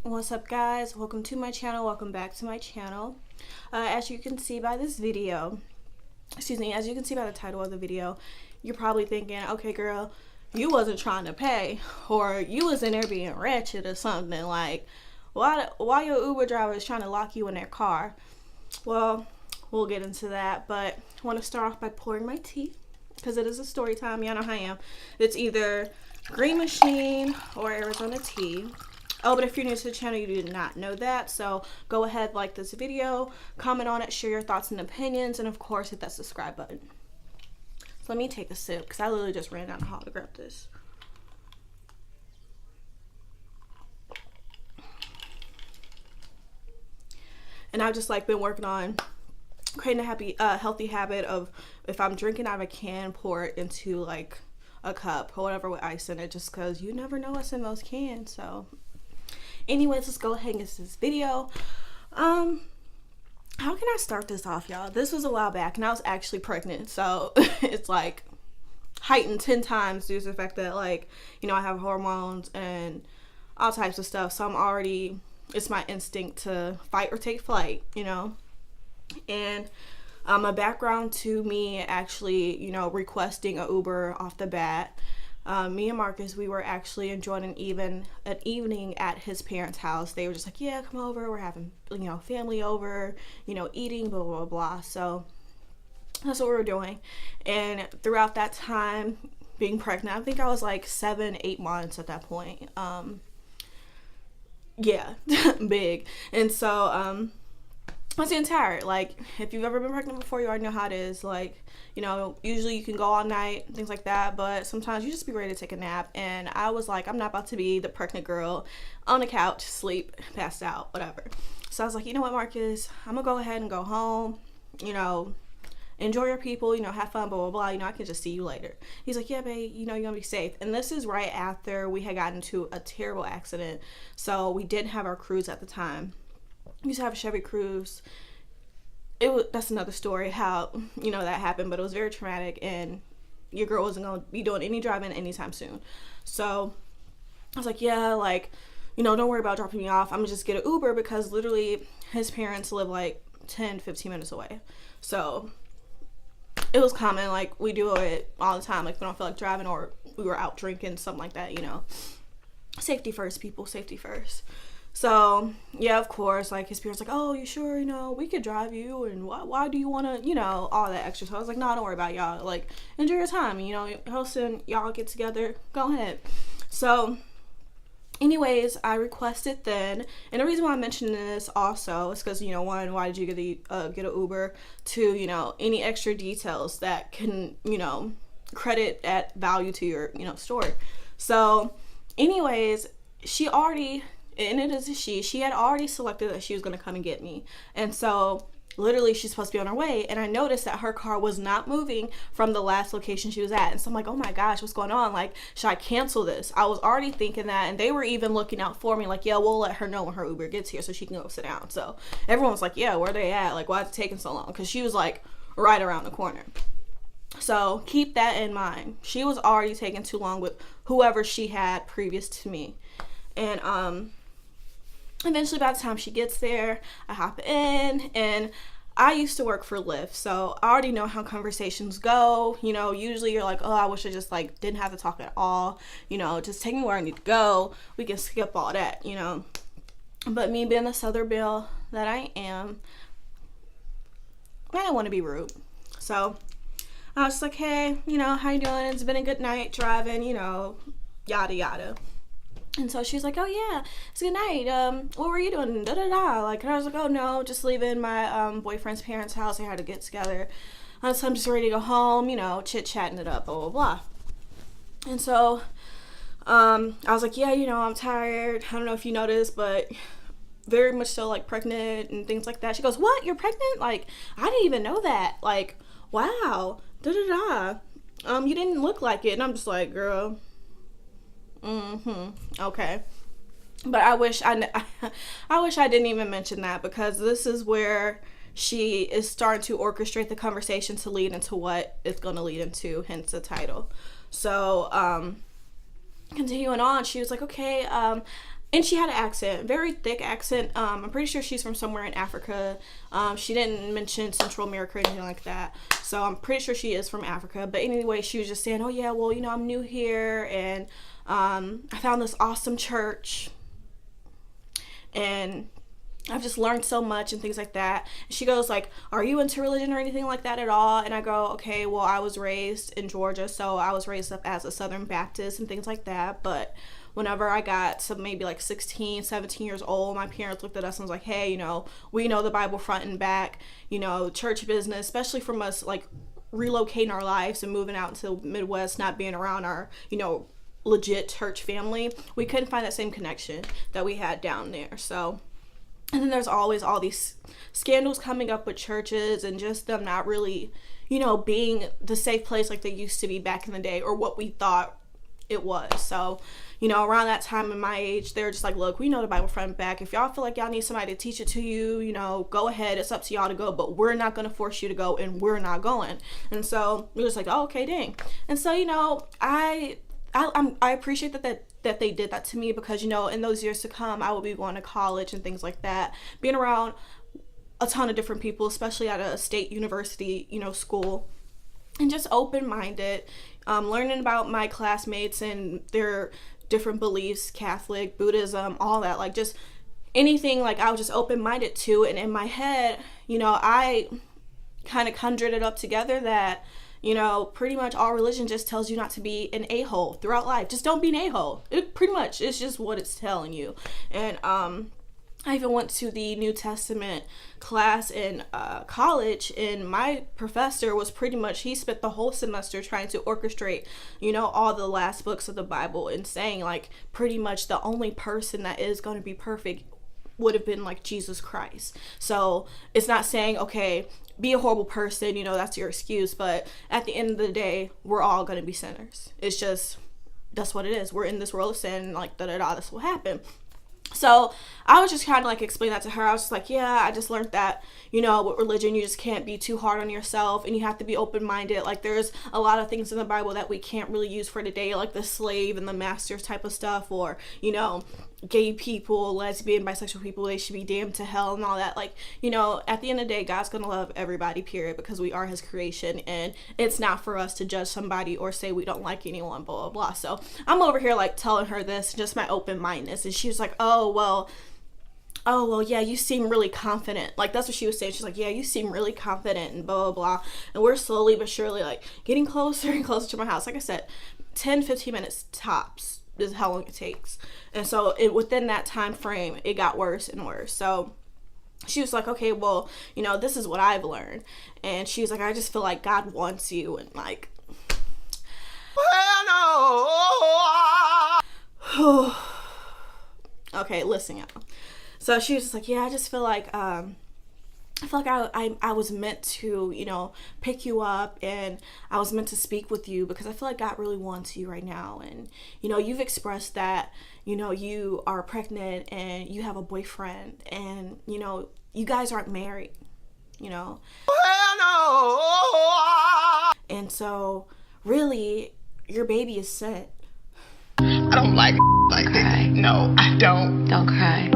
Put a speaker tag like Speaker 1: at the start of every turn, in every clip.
Speaker 1: What's up, guys? Welcome to my channel. Welcome back to my channel. As you can see by this video, as you can see by the title of the video, you're probably thinking, okay girl, you wasn't trying to pay, or you was in there being wretched or something. Like, why your Uber driver is trying to lock you in their car? Well, we'll get into that, but I want to start off by pouring my tea, because it is a story time. Y'all know how I am. It's either Green Machine or Arizona tea. Oh, but if you're new to the channel, you did not know that, so go ahead, like this video, comment on it, share your thoughts and opinions, and of course hit that subscribe button. So let me take a sip, because I literally just ran down the hall to grab this. And I've just been working on creating a healthy habit of, if I'm drinking out of a can, pour it into like a cup or whatever with ice in it, just because you never know what's in those cans. So anyways, let's go ahead and get to this video. How can I start this off, y'all? This was a while back and I was actually pregnant, so it's like heightened 10 times due to the fact that, like, you know, I have hormones and all types of stuff, so I'm already, it's my instinct to fight or take flight, you know. And a background to me actually, you know, requesting an Uber off the bat. Me and Marcus, we were actually enjoying an evening at his parents' house. They were just like, yeah, come over, we're having, you know, family over, you know, eating, blah, blah, blah. So that's what we were doing. And throughout that time, being pregnant, I think I was like 7-8 months at that point. Yeah, big. And so I was getting tired. Like, if you've ever been pregnant before, you already know how it is. Like, you know, usually you can go all night, things like that, but sometimes you just be ready to take a nap. And I was like, I'm not about to be the pregnant girl on the couch, sleep, passed out, whatever. So I was like, you know what, Marcus, I'm gonna go ahead and go home, you know, enjoy your people, you know, have fun, blah, blah, blah, you know, I can just see you later. He's like, yeah, babe, you know, you're gonna be safe. And this is right after we had gotten into a terrible accident. So we didn't have our Cruise at the time. We used to have a Chevy Cruise. That's another story how, you know, that happened, but it was very traumatic, and your girl wasn't gonna be doing any driving anytime soon. So I was like, yeah, like, you know, don't worry about dropping me off, I'm gonna just get an Uber, because literally his parents live like 10-15 minutes away. So it was common, like, we do it all the time, like, we don't feel like driving, or we were out drinking, something like that, you know. Safety first, people, safety first. So yeah, of course, like, his parents like, oh, you sure, you know, we could drive you, and why do you want to, you know, all that extra. So I was like, no, don't worry about it, y'all, like, enjoy your time, you know, how soon y'all get together, go ahead. So anyways, I requested then, and the reason why I'm mentioning this also is because, you know, one, why did you get an Uber? Two, you know, any extra details that can, you know, credit at value to your, you know, story. So anyways, she already, and it is a she had already selected that she was going to come and get me. And so literally she's supposed to be on her way, and I noticed that her car was not moving from the last location she was at. And so I'm like, oh my gosh, what's going on? Like, should I cancel this? I was already thinking that, and they were even looking out for me, like, yeah, we'll let her know when her Uber gets here so she can go sit down. So everyone was like, yeah, where they at? Like, why is it taking so long? Because she was like right around the corner. So keep that in mind. She was already taking too long with whoever she had previous to me. And eventually, by the time she gets there, I hop in, and I used to work for Lyft, so I already know how conversations go. You know, usually you're like, oh, I wish I just, like, didn't have to talk at all. You know, just take me where I need to go. We can skip all that, you know. But me being the Southern Belle that I am, I didn't want to be rude. So I was like, hey, you know, how you doing? It's been a good night driving, you know, yada, yada. And so she's like, oh yeah, it's a good night. What were you doing? Da da da. Like, and I was like, oh no, just leaving my boyfriend's parents' house. They had to get together. So I'm just ready to go home, you know, chit chatting it up, blah blah blah. And so I was like, yeah, you know, I'm tired. I don't know if you noticed, but very much so, like, pregnant and things like that. She goes, what? You're pregnant? Like, I didn't even know that. Like, wow. Da da da. You didn't look like it. And I'm just like, girl. Okay. But I wish I didn't even mention that, because this is where she is starting to orchestrate the conversation to lead into what it's going to lead into, hence the title. So continuing on, she was like, okay, and she had an accent, very thick accent. I'm pretty sure she's from somewhere in Africa. She didn't mention Central America or anything like that, so I'm pretty sure she is from Africa. But anyway, she was just saying, oh yeah, well, I'm new here, and I found this awesome church, and I've just learned so much and things like that. And she goes like, are you into religion or anything like that at all? And I go, okay, well, I was raised in Georgia, so I was raised up as a Southern Baptist and things like that. But whenever I got to maybe like 16, 17 years old, my parents looked at us and was like, hey, we know the Bible front and back, church business, especially from us like relocating our lives and moving out into the Midwest, not being around our, legit church family. We couldn't find that same connection that we had down there. So, and then there's always all these scandals coming up with churches and just them not really, being the safe place like they used to be back in the day, or what we thought it was. So, around that time in my age, they're just like, look, we know the Bible front and back. If y'all feel like y'all need somebody to teach it to you, go ahead. It's up to y'all to go, but we're not going to force you to go, and we're not going. And so we're just like, oh, okay, dang. And so, I appreciate that they did that to me, because, in those years to come, I will be going to college and things like that, being around a ton of different people, especially at a state university, school, and just open-minded, learning about my classmates and their different beliefs, Catholic, Buddhism, all that, like just anything, like I was just open-minded to. And in my head, I kind of conjured it up together that, pretty much all religion just tells you not to be an a-hole throughout life. Just don't be an a-hole. It pretty much, it's just what it's telling you. And I even went to the New Testament class in college, and my professor was pretty much, he spent the whole semester trying to orchestrate, all the last books of the Bible, and saying like pretty much the only person that is going to be perfect would have been like Jesus Christ. So it's not saying, okay, be a horrible person, that's your excuse, but at the end of the day, we're all going to be sinners. It's just, that's what it is. We're in this world of sin, like this will happen. So I was just kind of like explain that to her. I was just like, yeah, I just learned that, with religion, you just can't be too hard on yourself, and you have to be open-minded. Like there's a lot of things in the Bible that we can't really use for today, like the slave and the master type of stuff, or, gay people, lesbian, bisexual people, they should be damned to hell and all that. Like, at the end of the day, God's gonna love everybody, period, because we are his creation, and it's not for us to judge somebody or say we don't like anyone, blah, blah, blah. So I'm over here like telling her this, just my open-mindedness, and she was like, oh, well, yeah, you seem really confident. Like, that's what she was saying. She's like, yeah, you seem really confident, and blah, blah, blah. And we're slowly but surely, like, getting closer and closer to my house. Like I said, 10, 15 minutes tops is how long it takes. And so within that time frame, it got worse and worse. So she was like, okay, well, this is what I've learned. And she was like, I just feel like God wants you. And like, well, no. Okay, listen, y'all. So she was just like, yeah, I just feel like, I feel like I was meant to, pick you up, and I was meant to speak with you, because I feel like God really wants you right now. And, you've expressed that, you are pregnant and you have a boyfriend, and, you guys aren't married, Well, no. And so really your baby is sent.
Speaker 2: I don't like this. No, I don't.
Speaker 3: Don't cry.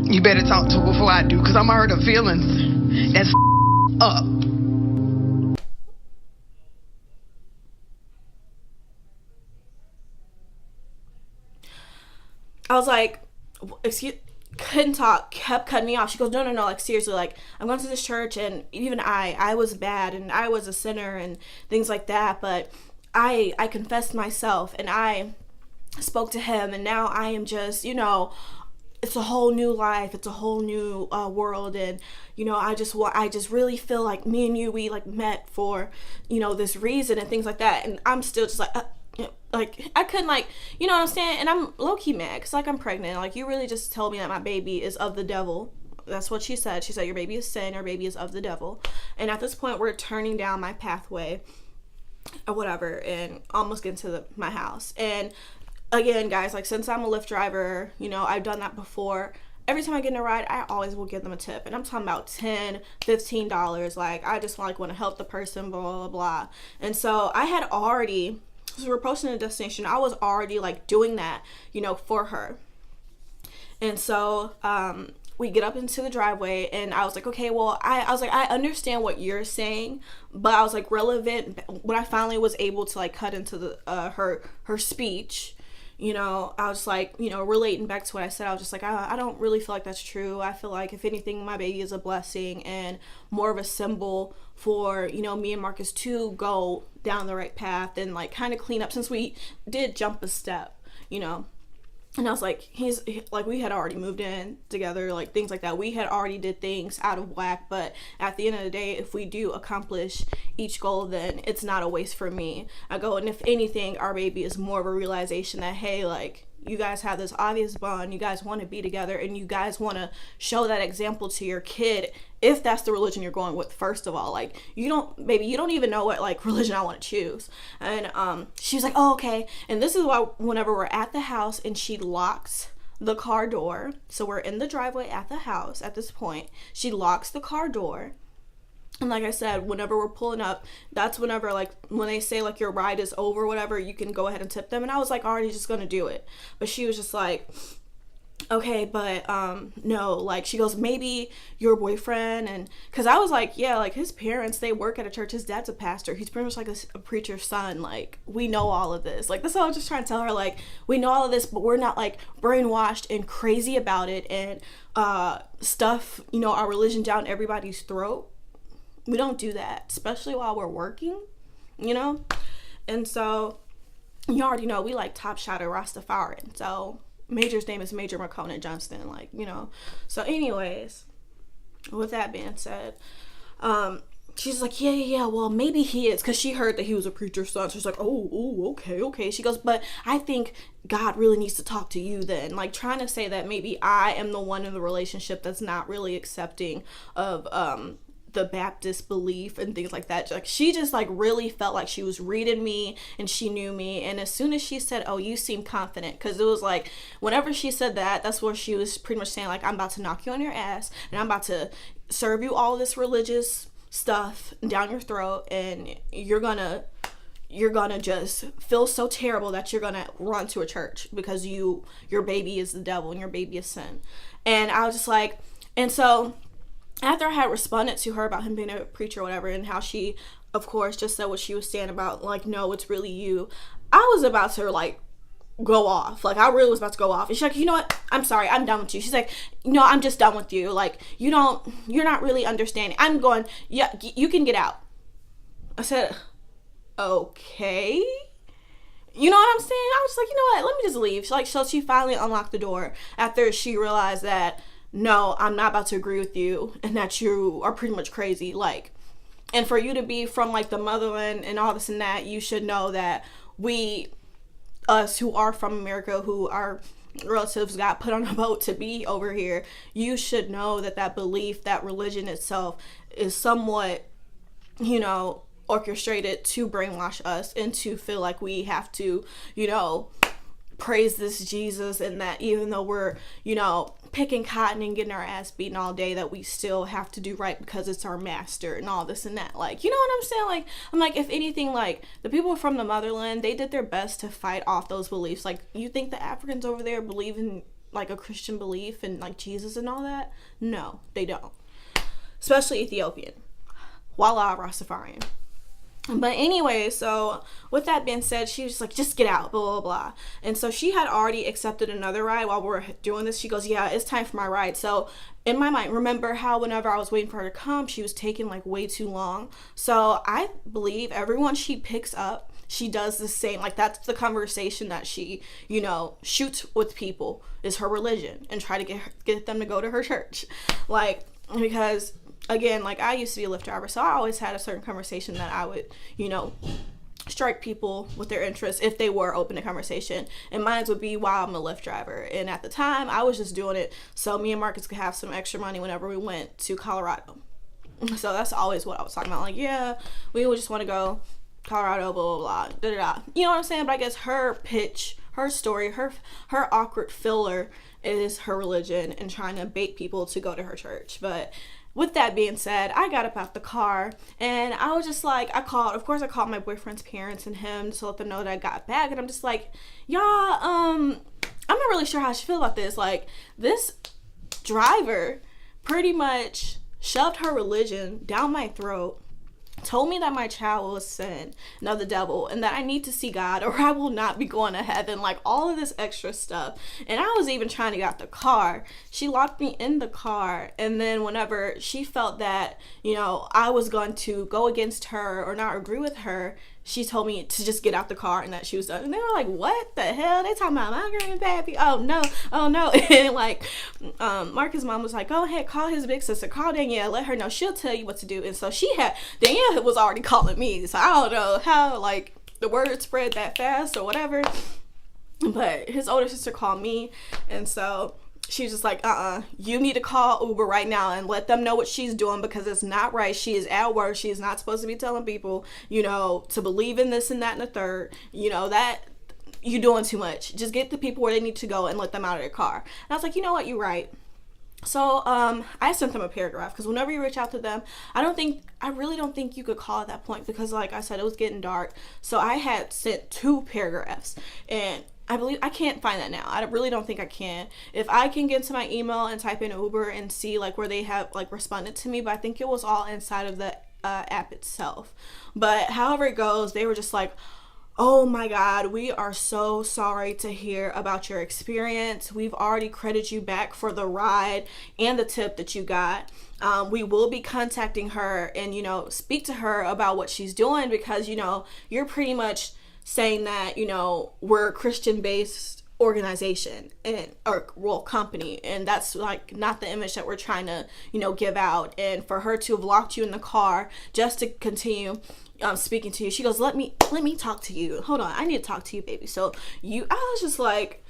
Speaker 2: You better talk to her before I do, because I'm hurt her feelings. That's up.
Speaker 1: I was like, excuse, couldn't talk, kept cutting me off. She goes, no, like seriously, like I'm going to this church, and even I was bad, and I was a sinner and things like that, but I confessed myself, and I spoke to him, and now I am just, it's a whole new life. It's a whole new world. And, I just really feel like me and you, we like met for, this reason and things like that. And I'm still just like, I couldn't like, what I'm saying? And I'm low-key mad, because like I'm pregnant. Like, you really just told me that my baby is of the devil. That's what she said. She said, your baby is sin, your baby is of the devil. And at this point, we're turning down my pathway or whatever, and almost getting to my house. And again, guys, like, since I'm a Lyft driver, I've done that before. Every time I get in a ride, I always will give them a tip. And I'm talking about $10, $15. Like, I just want to help the person, blah, blah, blah. And so I had already So we're posting a destination. I was already like doing that, you know, for her. And so we get up into the driveway, and I was like, okay, well, I was like, I understand what you're saying, but I was like, relevant, when I finally was able to like cut into the her speech, you know, I was like, you know, relating back to what I said. I was just like, I don't really feel like that's true. I feel like if anything, my baby is a blessing and more of a symbol for, you know, me and Marcus to go down the right path and like kind of clean up, since we did jump a step, you know. And I was like, we had already moved in together, like things like that. We had already did things out of whack, but at the end of the day, if we do accomplish each goal, then it's not a waste for me. I go, and if anything, our baby is more of a realization that, hey, like, you guys have this obvious bond, you guys want to be together, and you guys want to show that example to your kid, if that's the religion you're going with. First of all, like, you don't even know what like religion I want to choose. And she was like, oh, okay. And this is why whenever we're at the house and she locks the car door, so we're in the driveway at the house at this point, she locks the car door. And like I said, whenever we're pulling up, that's whenever, like, when they say, like, your ride is over, whatever, you can go ahead and tip them. And I was, like, already just gonna do it. But she was just like, okay, but, no. Like, she goes, maybe your boyfriend, and, because I was like, yeah, like, his parents, they work at a church. His dad's a pastor. He's pretty much like a preacher's son. Like, we know all of this. Like, that's what I was just trying to tell her. Like, we know all of this, but we're not, like, brainwashed and crazy about it and, stuff, you know, our religion down everybody's throat. We don't do that, especially while we're working, you know? And so, you already know, we like top shot of Rastafarian. So, Major's name is Major Makona Johnston, like, you know? So, anyways, with that being said, she's like, yeah, well, maybe he is, because she heard that he was a preacher's son. So she's like, oh, okay. She goes, but I think God really needs to talk to you then. Like, trying to say that maybe I am the one in the relationship that's not really accepting of, the Baptist belief and things like that. Like, she just like really felt like she was reading me and she knew me. And as soon as she said, oh, you seem confident, because it was like whenever she said that, that's where she was pretty much saying, like, I'm about to knock you on your ass and I'm about to serve you all this religious stuff down your throat, and you're gonna just feel so terrible that you're gonna run to a church because your baby is the devil and your baby is sin. And I was just like, and so after I had responded to her about him being a preacher or whatever, and how she, of course, just said what she was saying about, like, no, it's really you, I was about to, like, go off. Like, I really was about to go off. And she's like, you know what? I'm sorry. I'm done with you. She's like, no, I'm just done with you. Like, you're not really understanding. I'm going, yeah, you can get out. I said, okay. You know what I'm saying? I was like, you know what? Let me just leave. So she finally unlocked the door after she realized that, no, I'm not about to agree with you and that you are pretty much crazy. Like, and for you to be from, like, the motherland and all this and that, you should know that us who are from America, who our relatives got put on a boat to be over here, you should know that belief, that religion itself is somewhat, you know, orchestrated to brainwash us and to feel like we have to, you know, praise this Jesus, and that even though we're, you know, picking cotton and getting our ass beaten all day, that we still have to do right because it's our master and all this and that. Like, you know what I'm saying? Like, I'm like, if anything, like, the people from the motherland, they did their best to fight off those beliefs. Like, you think the Africans over there believe in, like, a Christian belief and, like, Jesus and all that? No, they don't. Especially Ethiopian. Voila, Rastafarian. But anyway, so with that being said, she was just like, just get out, blah, blah, blah. And so she had already accepted another ride while we were doing this. She goes, yeah, it's time for my ride. So in my mind, remember how whenever I was waiting for her to come, she was taking, like, way too long. So I believe everyone she picks up, she does the same. Like, that's the conversation that she, you know, shoots with people, is her religion, and try to get them to go to her church. Like, because again, like, I used to be a Lyft driver, so I always had a certain conversation that I would, you know, strike people with their interests if they were open to conversation. And mine would be while I'm a Lyft driver. And at the time, I was just doing it so me and Marcus could have some extra money whenever we went to Colorado. So that's always what I was talking about. Like, yeah, we would just want to go Colorado, blah, blah, blah, da, da, da. You know what I'm saying? But I guess her pitch, her story, her awkward filler is her religion and trying to bait people to go to her church. But with that being said, I got up out the car and I was just like, I called my boyfriend's parents and him to let them know that I got back. And I'm just like, y'all, I'm not really sure how I should feel about this. Like, this driver pretty much shoved her religion down my throat, told me that my child was sin and of the devil, and that I need to see God or I will not be going to heaven, like all of this extra stuff. And I was even trying to get out the car. She locked me in the car, and then whenever she felt that, you know, I was going to go against her or not agree with her, she told me to just get out the car and that she was done. And they were like, what the hell? They talking about my grandpappy? Oh no. And like, Marcus' mom was like, go ahead, call his big sister, call Danielle, let her know, she'll tell you what to do. And so Danielle was already calling me. So I don't know how like the word spread that fast or whatever. But his older sister called me, and so she's just like, you need to call Uber right now and let them know what she's doing, because it's not right. She is at work. She is not supposed to be telling people, you know, to believe in this and that and the third. You know, that you're doing too much. Just get the people where they need to go and let them out of their car. And I was like, you know what, you're right. So I sent them a paragraph, because whenever you reach out to them, I really don't think you could call at that point, because like I said, it was getting dark. So I had sent 2 paragraphs, and I believe I can't find that now. I really don't think I can. If I can get to my email and type in Uber and see like where they have like responded to me, but I think it was all inside of the app itself. But however it goes, they were just like, oh my God, we are so sorry to hear about your experience. We've already credited you back for the ride and the tip that you got. We will be contacting her and, you know, speak to her about what she's doing, because, you know, you're pretty much saying that, you know, we're a Christian-based organization or company, and that's like not the image that we're trying to, you know, give out. And for her to have locked you in the car just to continue speaking to you, she goes, let me talk to you. Hold on, I need to talk to you, baby. So I was just like,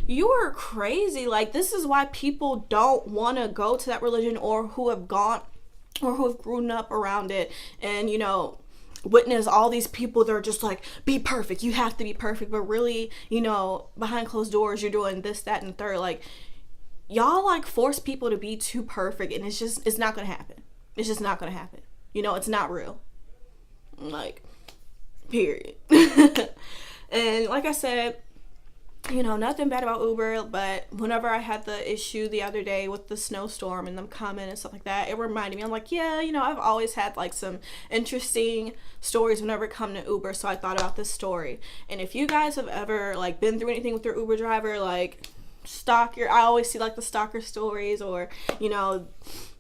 Speaker 1: you are crazy. Like, this is why people don't want to go to that religion, or who have gone or who have grown up around it, and, you know, witness all these people that are just like, be perfect, you have to be perfect, but really, you know, behind closed doors you're doing this, that, and third. Like, y'all like force people to be too perfect, and it's not gonna happen. It's just not gonna happen. You know, it's not real. Like, period. And like I said, you know, nothing bad about Uber, but whenever I had the issue the other day with the snowstorm and them coming and stuff like that, it reminded me, I'm like, yeah, you know, I've always had like some interesting stories whenever it come to Uber, so I thought about this story. And if you guys have ever like been through anything with your Uber driver, like I always see like the stalker stories, or, you know,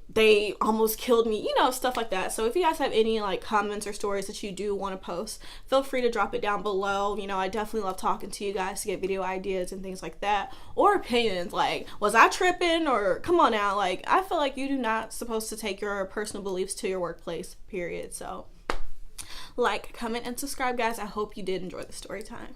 Speaker 1: they almost killed me, you know, stuff like that. So if you guys have any like comments or stories that you do want to post, feel free to drop it down below. You know, I definitely love talking to you guys to get video ideas and things like that, or opinions like, was I tripping, or come on now. Like, I feel like you do not supposed to take your personal beliefs to your workplace, period. So like, comment, and subscribe, guys. I hope you did enjoy the story time.